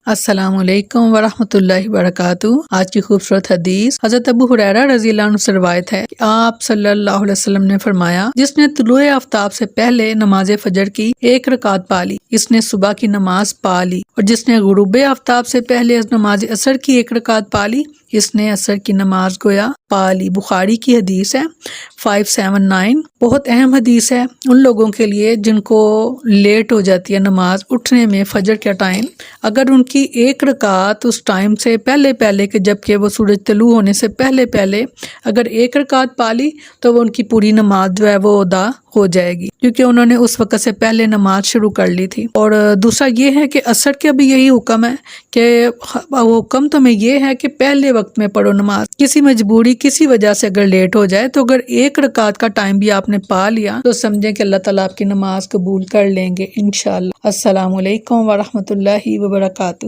السلام علیکم ورحمۃ اللہ وبرکاتہ۔ آج کی خوبصورت حدیث حضرت ابو ہریرہ رضی اللہ عنہ سے روایت ہے کہ آپ صلی اللہ علیہ وسلم نے فرمایا، جس نے طلوع آفتاب سے پہلے نماز فجر کی 1 رکعت پا لی، اس نے صبح کی نماز پا لی، اور جس نے غروب آفتاب سے پہلے نماز عصر کی 1 رکعت پا لی، اس نے عصر کی نماز گویا پا لی۔ بخاری کی حدیث ہے 579۔ بہت اہم حدیث ہے ان لوگوں کے لیے جن کو لیٹ ہو جاتی ہے نماز اٹھنے میں فجر کا ٹائم۔ اگر ان کی 1 رکعت اس ٹائم سے پہلے کہ جبکہ وہ سورج طلوع ہونے سے پہلے اگر 1 رکعت پا لی تو وہ ان کی پوری نماز جو ہے وہ ادا ہو جائے گی، کیونکہ انہوں نے اس وقت سے پہلے نماز شروع کر لی تھی۔ اور دوسرا یہ ہے کہ عصر کا بھی یہی حکم ہے کہ حکم تمہیں یہ ہے کہ پہلے وقت میں پڑھو نماز۔ کسی مجبوری کسی وجہ سے اگر لیٹ ہو جائے تو اگر 1 رکعت کا ٹائم بھی آپ نے پا لیا تو سمجھیں کہ اللہ تعالیٰ آپ کی نماز قبول کر لیں گے انشاءاللہ۔ السلام علیکم ورحمۃ اللہ وبرکاتہ۔